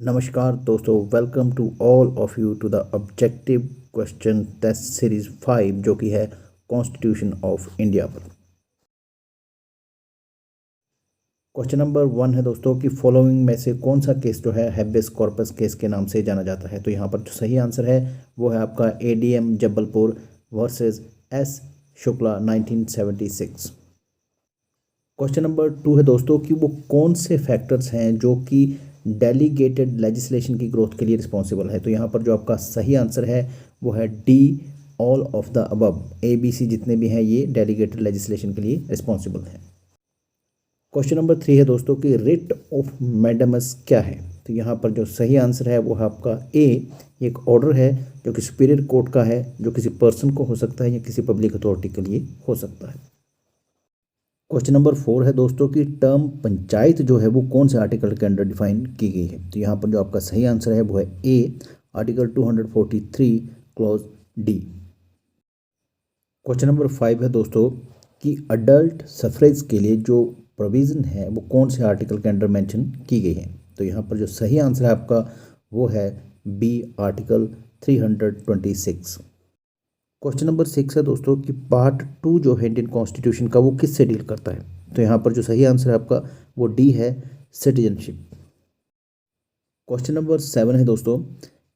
नमस्कार दोस्तों, welcome to all of you to the objective question test series 5 जो कि है कॉन्स्टिट्यूशन ऑफ इंडिया पर। क्वेश्चन नंबर 1 है दोस्तों कि फॉलोइंग में से कौन सा केस जो है हैबेस कॉर्पस केस के नाम से जाना जाता है। तो यहाँ पर जो सही आंसर है वो है आपका ADM Jabalpur versus S Shukla 1976। Question number 2 है दोस्तों कि वो कौन से फैक्टर्स हैं जो कि डेलीगेटेड लेजिस्लेशन की ग्रोथ के लिए रिस्पॉन्सिबल है। तो यहाँ पर जो आपका सही आंसर है वो है D, all of the above. A B C जितने भी हैं ये डेलीगेटेड लेजिस्लेशन के लिए रिस्पॉन्सिबल हैं। क्वेश्चन नंबर 3 है दोस्तों कि रिट ऑफ मैंडेमस क्या है। तो यहाँ पर जो सही आंसर है वो है आपका ए, एक ऑर्डर है जो कि सुपीरियर कोर्ट का है, जो किसी पर्सन को हो सकता है या किसी पब्लिक अथॉरिटी के लिए हो सकता है। क्वेश्चन नंबर 4 है दोस्तों कि टर्म पंचायत जो है वो कौन से आर्टिकल के अंडर डिफाइन की गई है। तो यहाँ पर जो आपका सही आंसर है वो है A, article 243 clause D. Question number 5 है दोस्तों कि अडल्ट सफरेज के लिए जो प्रोविज़न है वो कौन से आर्टिकल के अंडर मेंशन की गई है। तो यहाँ पर जो सही आंसर है आपका वो है बी, आर्टिकल 326। क्वेश्चन नंबर 6 है दोस्तों कि पार्ट 2 जो है इंडियन कॉन्स्टिट्यूशन का वो किससे डील करता है। तो यहाँ पर जो सही आंसर है आपका वो डी है, सिटीजनशिप। क्वेश्चन नंबर 7 है दोस्तों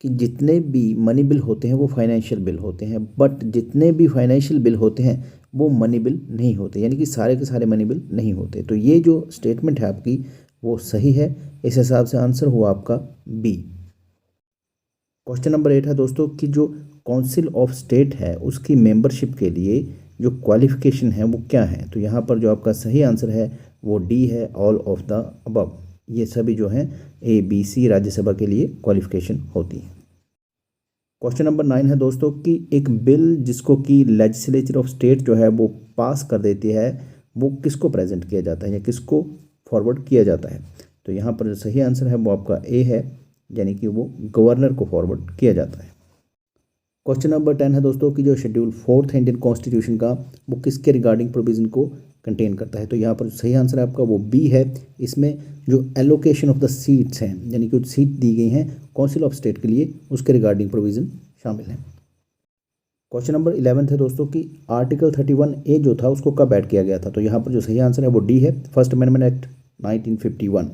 कि जितने भी मनी बिल होते हैं वो फाइनेंशियल बिल होते हैं, बट जितने भी फाइनेंशियल बिल होते हैं वो मनी बिल नहीं होते, यानी कि सारे के सारे मनी बिल नहीं होते। तो ये जो स्टेटमेंट है आपकी वो सही है। इस हिसाब से आंसर हुआ आपका बी। क्वेश्चन नंबर 8 है दोस्तों कि जो काउंसिल ऑफ स्टेट है उसकी मेंबरशिप के लिए जो क्वालिफिकेशन है वो क्या है। तो यहाँ पर जो आपका सही आंसर है वो डी है, ऑल ऑफ द अबव। ये सभी जो हैं ए बी सी राज्यसभा के लिए क्वालिफिकेशन होती है। क्वेश्चन नंबर 9 है दोस्तों कि एक बिल जिसको कि लेजिस्लेचर ऑफ स्टेट जो है वो पास कर देती है वो किसको प्रेजेंट किया जाता है या किसको फॉरवर्ड किया जाता है। तो यहाँ पर जो सही आंसर है वो आपका ए है, यानी कि वो गवर्नर को फॉरवर्ड किया जाता है। क्वेश्चन नंबर 10 है दोस्तों कि जो शेड्यूल 4 है इंडियन कॉन्स्टिट्यूशन का वो किसके रिगार्डिंग प्रोविजन को कंटेन करता है। तो यहाँ पर सही आंसर है आपका वो बी है। इसमें जो एलोकेशन ऑफ द सीट्स हैं, यानी कि सीट दी गई हैं काउंसिल ऑफ स्टेट के लिए, उसके रिगार्डिंग प्रोविजन शामिल है। क्वेश्चन नंबर 11 है दोस्तों कि आर्टिकल 31A जो था उसको कब ऐड किया गया था। तो यहाँ पर जो सही आंसर है वो डी है, first amendment act 1951।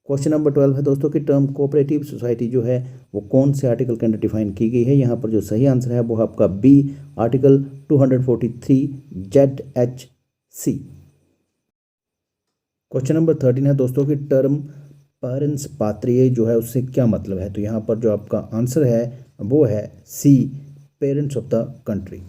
Question number 12 है दोस्तों कि टर्म कोऑपरेटिव सोसाइटी जो है वो कौन से आर्टिकल के अंडर डिफाइन की गई है। यहाँ पर जो सही आंसर है वो आपका B, article 243 ZHC। Question number 13 है दोस्तों कि टर्म पेरेंट्स पात्रिये जो है उससे क्या मतलब है। तो यहाँ पर जो आपका आंसर है वो है C, parents of the country.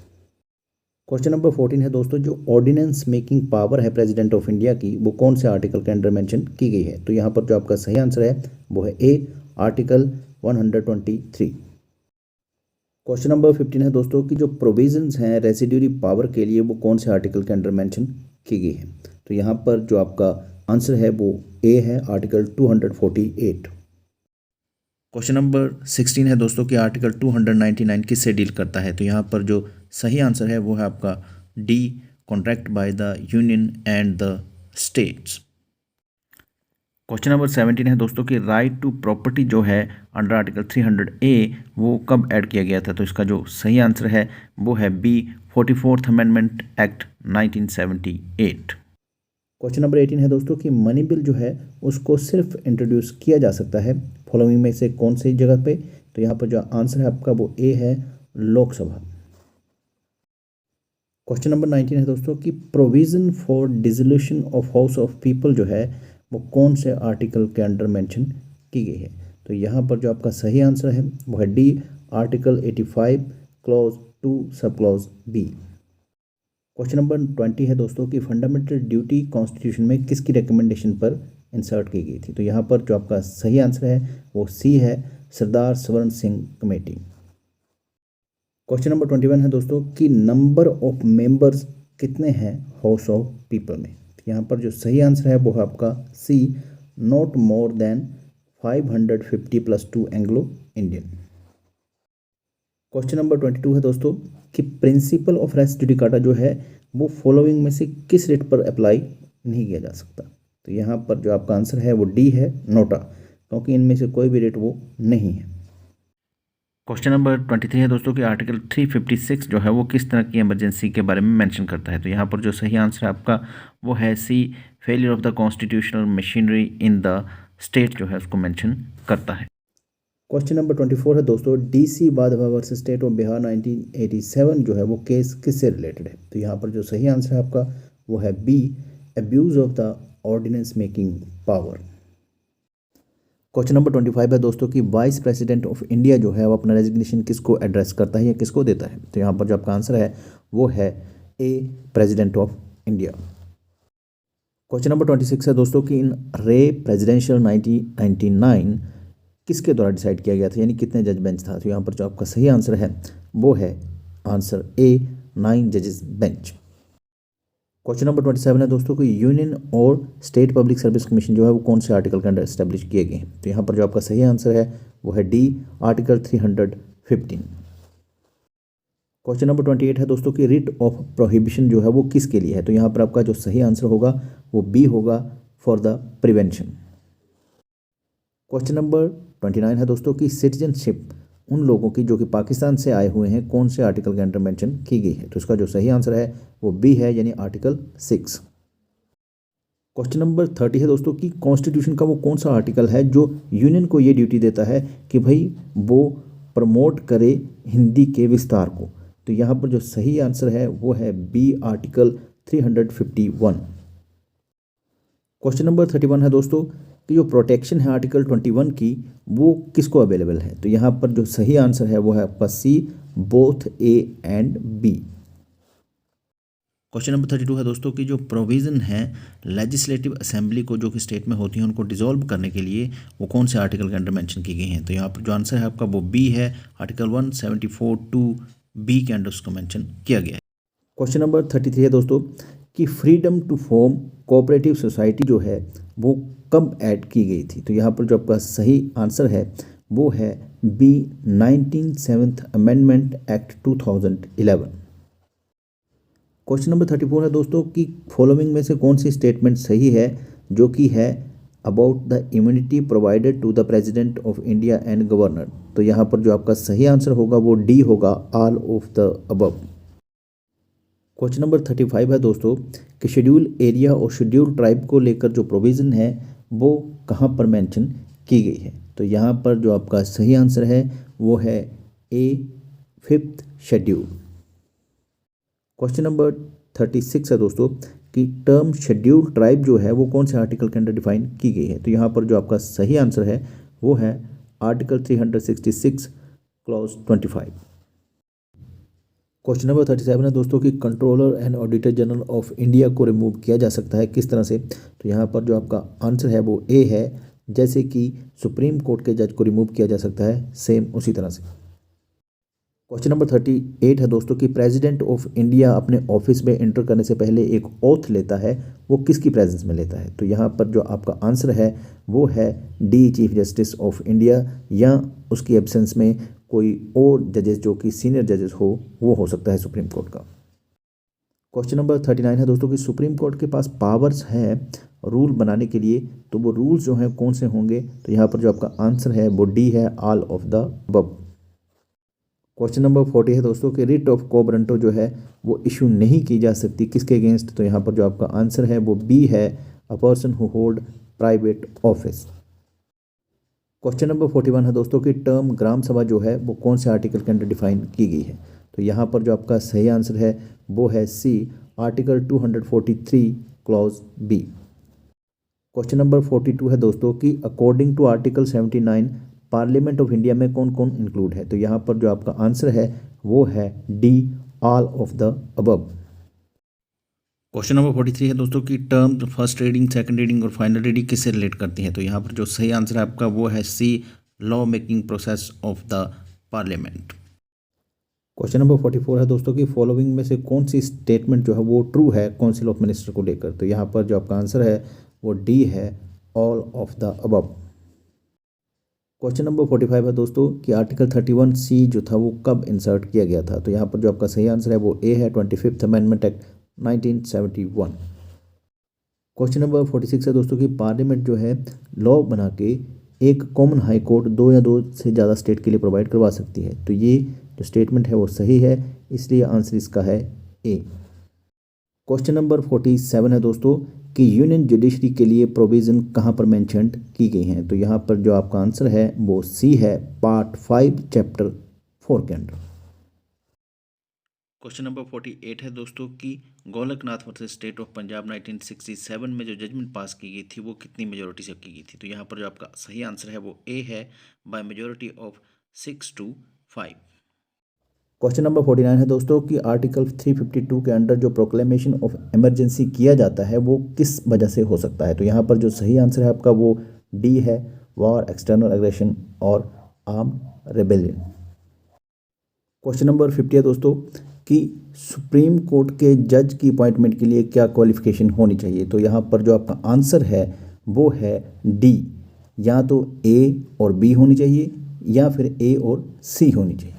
Question number 14 है दोस्तों जो ऑर्डिनेंस मेकिंग पावर है प्रेसिडेंट ऑफ इंडिया की वो कौन से आर्टिकल के अंडर मेंशन की गई है। तो यहाँ पर जो आपका सही आंसर है वो है ए, आर्टिकल 123। क्वेश्चन नंबर 15 है दोस्तों कि जो प्रोविजंस हैं रेसिड्यूरी पावर के लिए वो कौन से आर्टिकल के अंडर मेंशन की गई है। तो यहाँ पर जो आपका आंसर है वो ए है, आर्टिकल 248। क्वेश्चन नंबर 16 है दोस्तों कि आर्टिकल 299 किससे डील करता है। तो यहाँ पर जो सही आंसर है वो है आपका D, contract by the union and the states. Question number 17 है दोस्तों कि राइट टू प्रॉपर्टी जो है अंडर आर्टिकल 300A वो कब ऐड किया गया था। तो इसका जो सही आंसर है वो है B, 44th amendment act 1978। Question number 18 है दोस्तों कि मनी बिल जो है उसको सिर्फ इंट्रोड्यूस किया जा सकता है फॉलोइंग में से कौन सी जगह पे। तो यहाँ पर जो आंसर है आपका वो ए है, लोकसभा। क्वेश्चन नंबर 19 है दोस्तों कि provision for dissolution of house of people जो है वो कौन से आर्टिकल के अंडर मेंशन की गई है। तो यहाँ पर जो आपका सही आंसर है वो है D, article 85 clause 2 sub clause B. Question number 20 है दोस्तों कि फंडामेंटल ड्यूटी कॉन्स्टिट्यूशन में किसकी रिकमेंडेशन पर इंसर्ट की गई थी। तो यहाँ पर जो आपका सही आंसर है वो सी है, सरदार स्वर्ण सिंह कमेटी। क्वेश्चन नंबर 21 है दोस्तों कि नंबर ऑफ मेंबर्स कितने हैं हाउस ऑफ पीपल में। तो यहाँ पर जो सही आंसर है वो है आपका C, not more than 550 + 2 Anglo Indian. Question number 22 है दोस्तों कि प्रिंसिपल ऑफ रेस जुडिकाटा जो है वो फॉलोइंग में से किस रेट पर अप्लाई नहीं किया जा सकता। तो यहाँ पर जो आपका आंसर है वो डी है, नोटा। क्योंकि इनमें से कोई भी रेट वो नहीं है। क्वेश्चन नंबर 23 है दोस्तों कि आर्टिकल 356 जो है वो किस तरह की इमरजेंसी के बारे में मेंशन करता है। तो यहाँ पर जो सही आंसर है आपका वो है C, failure of the constitutional machinery in the state जो है उसको मेंशन करता है। क्वेश्चन नंबर 24 है दोस्तों, DC Wadhwa versus state of Bihar 1987 जो है वो केस किससे रिलेटेड है। तो यहाँ पर जो सही आंसर है आपका वो है B, abuse of the ordinance making power. Question number 25 है दोस्तों कि वाइस प्रेसिडेंट ऑफ इंडिया जो है वो अपना रेजिग्नेशन किसको एड्रेस करता है या किसको देता है। तो यहाँ पर जो आपका आंसर है वो है A, president of India. Question number 26 है दोस्तों कि इन रे प्रेसिडेंशियल 1999 किसके द्वारा डिसाइड किया गया था, यानी कितने जज बेंच था। तो यहाँ पर जो आपका सही आंसर है वो है आंसर ए, 9 जजेस बेंच। क्वेश्चन नंबर 27 है दोस्तों कि यूनियन और स्टेट पब्लिक सर्विस कमीशन जो है वो कौन से आर्टिकल के अंडर एस्टेब्लिश किए गए हैं। तो यहाँ पर जो आपका सही आंसर है वो है डी, आर्टिकल 315। क्वेश्चन नंबर 28 है दोस्तों कि रिट ऑफ प्रोहिबिशन जो है वो किसके लिए है। तो यहाँ पर आपका जो सही आंसर होगा वो बी होगा, for the prevention. Question number 29 है दोस्तों कि सिटीजनशिप उन लोगों की जो कि पाकिस्तान से आए हुए हैं कौन से आर्टिकल के अंडर मेंशन की गई है। तो इसका जो सही आंसर है वो बी है, यानी आर्टिकल 6। क्वेश्चन नंबर 30 है दोस्तों कि कॉन्स्टिट्यूशन का वो कौन सा आर्टिकल है जो यूनियन को ये ड्यूटी देता है कि भाई वो प्रमोट करे हिंदी के विस्तार को। तो यहाँ पर जो सही आंसर है वो है बी, आर्टिकल 351। क्वेश्चन नंबर 31 है दोस्तों कि जो प्रोटेक्शन है आर्टिकल 21 की वो किसको अवेलेबल है। तो यहाँ पर जो सही आंसर है वो है आपका C, both A and B. Question number 32 है दोस्तों कि जो प्रोविज़न है लेजिस्लेटिव असेंबली को जो कि स्टेट में होती है उनको डिसॉल्व करने के लिए वो कौन से आर्टिकल के अंडर मेंशन की गई हैं। तो यहाँ पर जो आंसर है आपका वो बी है, आर्टिकल 174(2) बी के अंडर उसको मेंशन किया गया है। क्वेश्चन नंबर 33 है दोस्तों कि freedom to form cooperative society जो है वो कब ऐड की गई थी। तो यहाँ पर जो आपका सही आंसर है वो है B, 97th amendment act 2011। Question number 34 है दोस्तों कि फॉलोइंग में से कौन सी स्टेटमेंट सही है जो कि है about the immunity provided to the president of India and governor. तो यहाँ पर जो आपका सही आंसर होगा वो डी होगा, all of the above. Question number 35 है दोस्तों कि शेड्यूल एरिया और शेड्यूल ट्राइब को लेकर जो प्रोविज़न है वो कहाँ पर मेंशन की गई है। तो यहाँ पर जो आपका सही आंसर है वो है ए, 5th शेड्यूल। क्वेश्चन नंबर 36 है दोस्तों कि टर्म शेड्यूल ट्राइब जो है वो कौन से आर्टिकल के अंडर डिफाइन की गई है। तो यहाँ पर जो आपका सही आंसर है वो है आर्टिकल 366 क्लॉज 25। क्वेश्चन नंबर 37 है दोस्तों कि controller and auditor general of India को रिमूव किया जा सकता है किस तरह से। तो यहाँ पर जो आपका आंसर है वो ए है, जैसे कि सुप्रीम कोर्ट के जज को रिमूव किया जा सकता है, सेम उसी तरह से। क्वेश्चन नंबर 38 है दोस्तों कि प्रेसिडेंट ऑफ इंडिया अपने ऑफिस में एंटर करने से पहले एक ओथ लेता है, वो किसकी प्रेजेंस में लेता है। तो यहाँ पर जो आपका आंसर है वो है D, chief justice of India, या उसकी एब्सेंस में कोई और जजेस जो कि सीनियर जजेस हो वो हो सकता है सुप्रीम कोर्ट का। क्वेश्चन नंबर 39 है दोस्तों कि सुप्रीम कोर्ट के पास पावर्स है रूल बनाने के लिए, तो वो रूल्स जो हैं कौन से होंगे। तो यहाँ पर जो आपका आंसर है वो डी है, all of the above. Question number 40 है दोस्तों कि रिट ऑफ क्वो वारंटो जो है वो इशू नहीं की जा सकती किसके अगेंस्ट। तो यहाँ पर जो आपका आंसर है वो बी है, a person who hold private office. Question number 41 है दोस्तों कि टर्म ग्राम सभा जो है वो कौन से आर्टिकल के अंडर डिफाइन की गई है। तो यहाँ पर जो आपका सही आंसर है वो है C, article 243 clause B. Question number 42 है दोस्तों कि according to article 79 parliament of India में कौन कौन इंक्लूड है। तो यहाँ पर जो आपका आंसर है वो है D, all of the above. Question number 43 है दोस्तों कि term first reading, second reading और फाइनल रीडिंग किससे रिलेट करती हैं। तो यहाँ पर जो सही आंसर है आपका वो है C, law making process of the parliament. Question number 44 है दोस्तों कि फॉलोइंग में से कौन सी स्टेटमेंट जो है वो ट्रू है काउंसिल ऑफ मिनिस्टर को लेकर। तो यहाँ पर जो आपका आंसर है वो डी है, all of the above. Question number 45 है दोस्तों कि आर्टिकल 31C जो था वो कब इंसर्ट किया गया था। तो यहाँ पर जो आपका सही आंसर है वो ए है, 25th amendment act 1971। Question number 46 है दोस्तों कि पार्लियामेंट जो है लॉ बना के एक कॉमन हाई कोर्ट दो या दो से ज़्यादा स्टेट के लिए प्रोवाइड करवा सकती है। तो ये जो स्टेटमेंट है वो सही है, इसलिए आंसर इसका है ए। क्वेश्चन नंबर 47 है दोस्तों कि यूनियन जुडिशरी के लिए प्रोविज़न कहाँ पर मेंशन्ड की गई हैं। तो यहाँ पर जो आपका आंसर है वो सी है, पार्ट 5 चैप्टर 4 के अंडर। क्वेश्चन नंबर 48 है दोस्तों कि Golaknath versus state of Punjab 1967 में जो जजमेंट पास की गई थी वो कितनी मेजोरिटी से की गई थी। तो यहाँ पर जो आपका सही आंसर है वो ए है, by majority of 6-5। Question number 49 है दोस्तों कि आर्टिकल 352 के अंडर जो प्रोक्लेमेशन ऑफ इमरजेंसी किया जाता है वो किस वजह से हो सकता है। तो यहाँ पर जो सही आंसर है आपका वो डी है, वॉर, एक्सटर्नल एग्रेशन और आर्म्ड रेबेलियन। क्वेश्चन नंबर 50 है दोस्तों कि सुप्रीम कोर्ट के जज की अपॉइंटमेंट के लिए क्या क्वालिफिकेशन होनी चाहिए। तो यहाँ पर जो आपका आंसर है वो है डी, या तो ए और बी होनी चाहिए या फिर ए और सी होनी चाहिए।